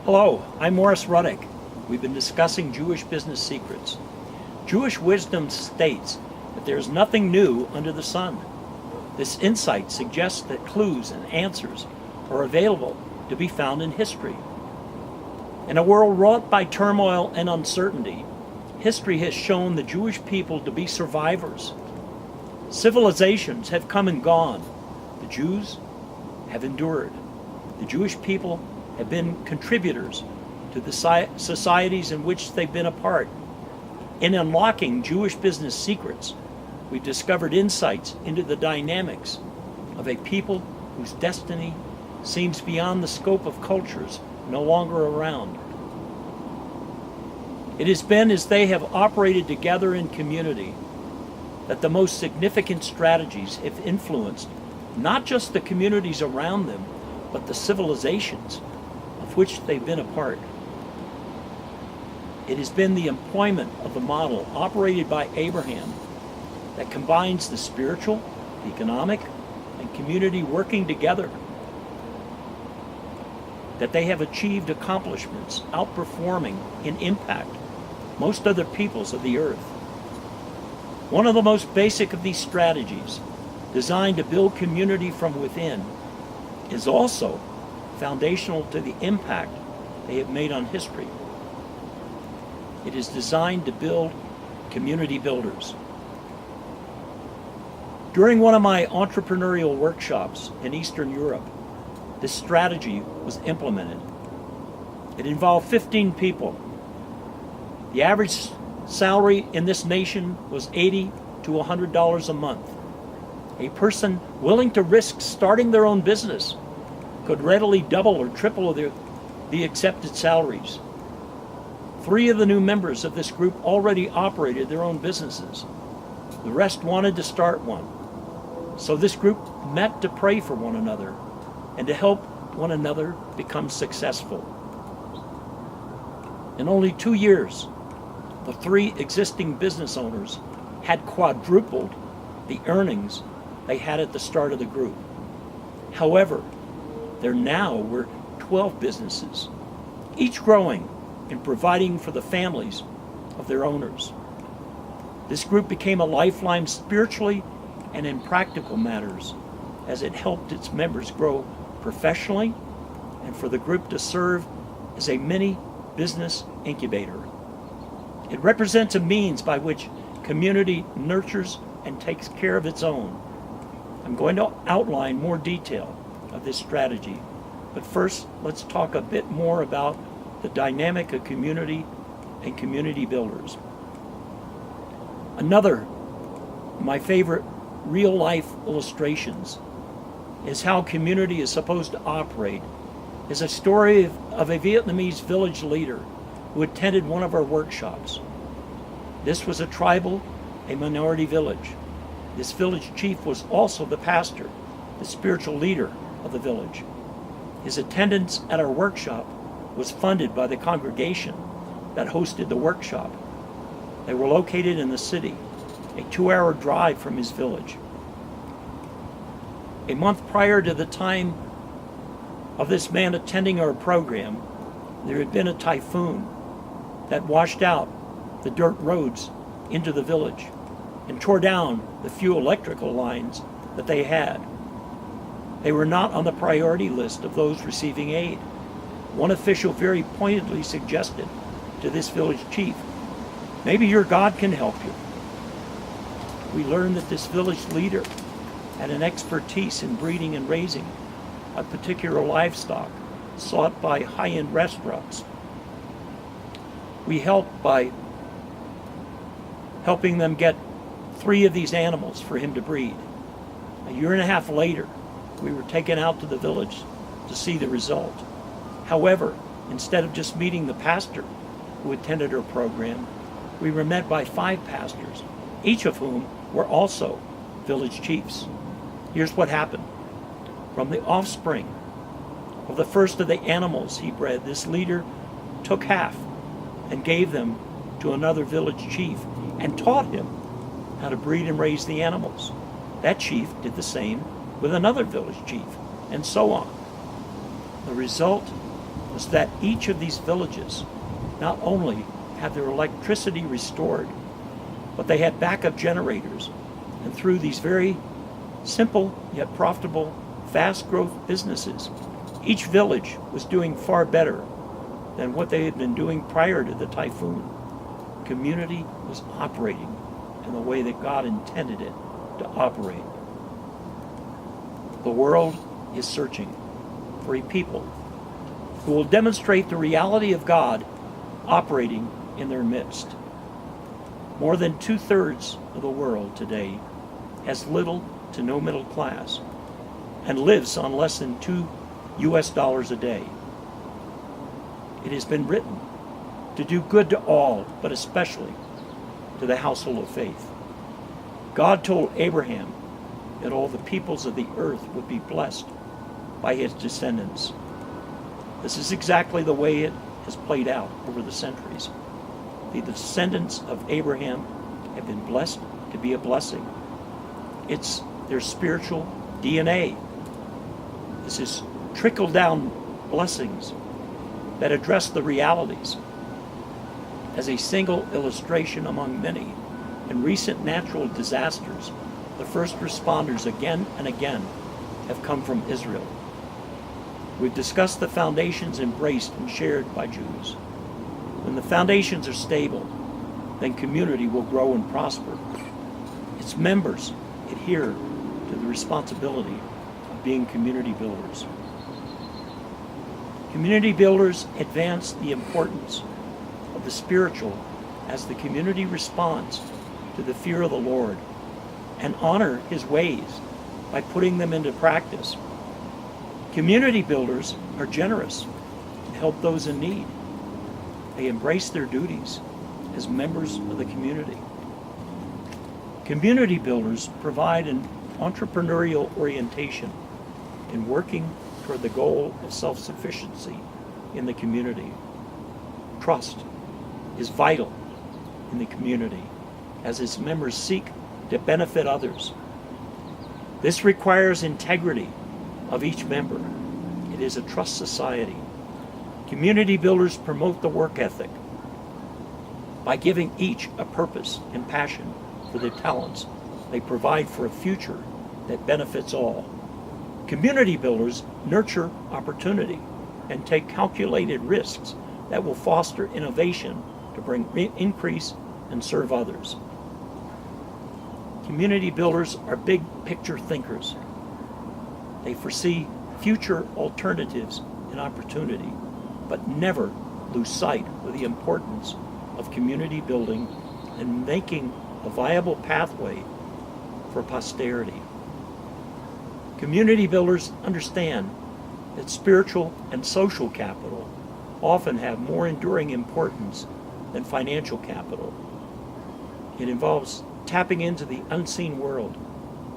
Hello, I'm Morris Ruddick. We've been discussing Jewish business secrets. Jewish wisdom states that there is nothing new under the sun. This insight suggests that clues and answers are available to be found in history. In a world wrought by turmoil and uncertainty, history has shown the Jewish people to be survivors. Civilizations have come and gone. The Jews have endured. The Jewish people have been contributors to the societies in which they've been a part. In unlocking Jewish business secrets, we've discovered insights into the dynamics of a people whose destiny seems beyond the scope of cultures no longer around. It has been as they have operated together in community that the most significant strategies have influenced not just the communities around them, but the civilizations of which they've been a part. It has been the employment of the model operated by Abraham that combines the spiritual, economic, and community working together that they have achieved accomplishments outperforming in impact most other peoples of the earth. One of the most basic of these strategies, designed to build community from within, is also foundational to the impact they have made on history. It is designed to build community builders. During one of my entrepreneurial workshops in Eastern Europe, this strategy was implemented. It involved 15 people. The average salary in this nation was $80 to $100 a month. A person willing to risk starting their own business could readily double or triple the accepted salaries. 3 of the new members of this group already operated their own businesses. The rest wanted to start one. So this group met to pray for one another and to help one another become successful. In only 2 years, the 3 existing business owners had quadrupled the earnings they had at the start of the group. However, there now were 12 businesses, each growing and providing for the families of their owners. This group became a lifeline spiritually and in practical matters as it helped its members grow professionally and for the group to serve as a mini business incubator. It represents a means by which community nurtures and takes care of its own. I'm going to outline more detail of this strategy, but first let's talk a bit more about the dynamic of community and community builders. Another of my favorite real-life illustrations is how community is supposed to operate is a story of a Vietnamese village leader who attended one of our workshops. This was a tribal, a minority village. This village chief was also the pastor, the spiritual leader of the village. His attendance at our workshop was funded by the congregation that hosted the workshop. They were located in the city, a 2-hour drive from his village. A month prior to the time of this man attending our program, there had been a typhoon that washed out the dirt roads into the village and tore down the few electrical lines that they had. They were not on the priority list of those receiving aid. One official very pointedly suggested to this village chief, "Maybe your God can help you." We learned that this village leader had an expertise in breeding and raising a particular livestock sought by high-end restaurants. We helped by helping them get 3 of these animals for him to breed. A year and a half later, we were taken out to the village to see the result. However, instead of just meeting the pastor who attended our program, we were met by 5 pastors, each of whom were also village chiefs. Here's what happened. From the offspring of the first of the animals he bred, this leader took half and gave them to another village chief and taught him how to breed and raise the animals. That chief did the same with another village chief, and so on. The result was that each of these villages not only had their electricity restored, but they had backup generators. And through these very simple yet profitable, fast growth businesses, each village was doing far better than what they had been doing prior to the typhoon. Community was operating in the way that God intended it to operate. The world is searching for a people who will demonstrate the reality of God operating in their midst. More than 2/3 of the world today has little to no middle class and lives on less than $2 a day. It has been written to do good to all, but especially to the household of faith. God told Abraham that all the peoples of the earth would be blessed by his descendants. This is exactly the way it has played out over the centuries. The descendants of Abraham have been blessed to be a blessing. It's their spiritual DNA. This is trickle-down blessings that address the realities. As a single illustration among many, in recent natural disasters, the first responders again and again have come from Israel. We've discussed the foundations embraced and shared by Jews. When the foundations are stable, then community will grow and prosper. Its members adhere to the responsibility of being community builders. Community builders advance the importance of the spiritual as the community responds to the fear of the Lord and honor his ways by putting them into practice. Community builders are generous and help those in need. They embrace their duties as members of the community. Community builders provide an entrepreneurial orientation in working toward the goal of self-sufficiency in the community. Trust is vital in the community as its members seek to benefit others. This requires integrity of each member. It is a trust society. Community builders promote the work ethic by giving each a purpose and passion for their talents. They provide for a future that benefits all. Community builders nurture opportunity and take calculated risks that will foster innovation to bring increase and serve others. Community builders are big picture thinkers. They foresee future alternatives and opportunity, but never lose sight of the importance of community building and making a viable pathway for posterity. Community builders understand that spiritual and social capital often have more enduring importance than financial capital. It involves tapping into the unseen world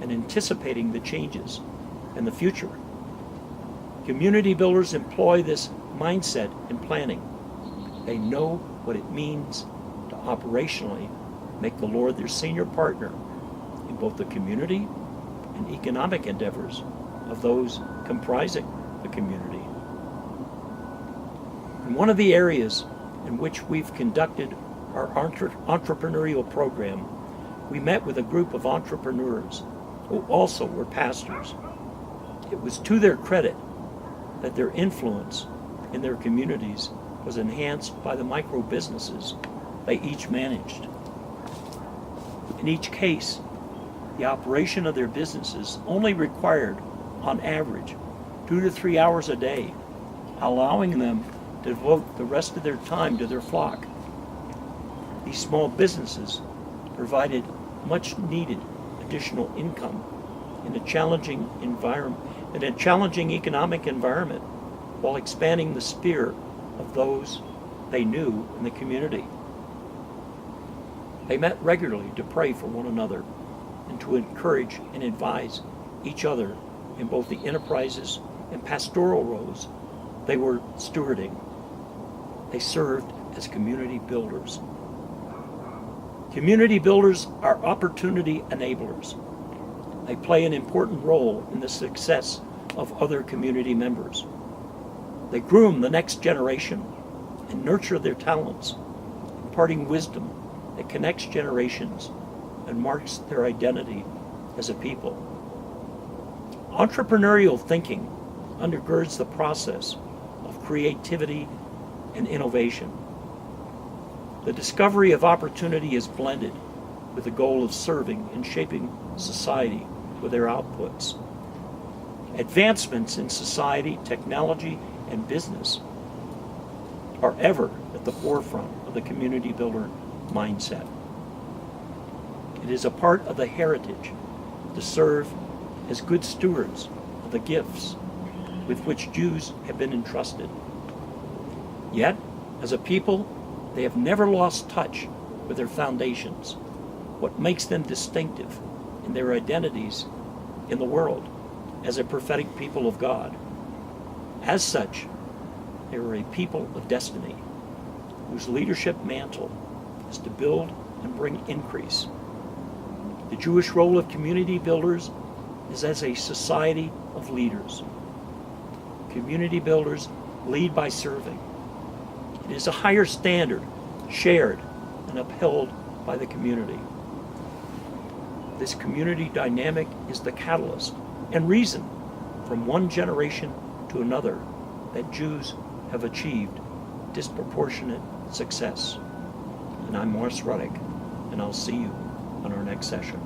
and anticipating the changes in the future. Community builders employ this mindset in planning. They know what it means to operationally make the Lord their senior partner in both the community and economic endeavors of those comprising the community. In one of the areas in which we've conducted our entrepreneurial program, we met with a group of entrepreneurs who also were pastors. It was to their credit that their influence in their communities was enhanced by the micro businesses they each managed. In each case, the operation of their businesses only required, on average, 2 to 3 hours a day, allowing them to devote the rest of their time to their flock. These small businesses provided much needed additional income in a challenging economic environment, while expanding the sphere of those they knew in the community. They met regularly to pray for one another and to encourage and advise each other in both the enterprises and pastoral roles they were stewarding. They served as community builders. Community builders are opportunity enablers. They play an important role in the success of other community members. They groom the next generation and nurture their talents, imparting wisdom that connects generations and marks their identity as a people. Entrepreneurial thinking undergirds the process of creativity and innovation. The discovery of opportunity is blended with the goal of serving and shaping society with their outputs. Advancements in society, technology, and business are ever at the forefront of the community builder mindset. It is a part of the heritage to serve as good stewards of the gifts with which Jews have been entrusted. Yet, as a people, they have never lost touch with their foundations, what makes them distinctive in their identities in the world as a prophetic people of God. As such, they are a people of destiny, whose leadership mantle is to build and bring increase. The Jewish role of community builders is as a society of leaders. Community builders lead by serving. It is a higher standard, shared and upheld by the community. This community dynamic is the catalyst and reason from one generation to another that Jews have achieved disproportionate success. And I'm Morris Ruddick, and I'll see you on our next session.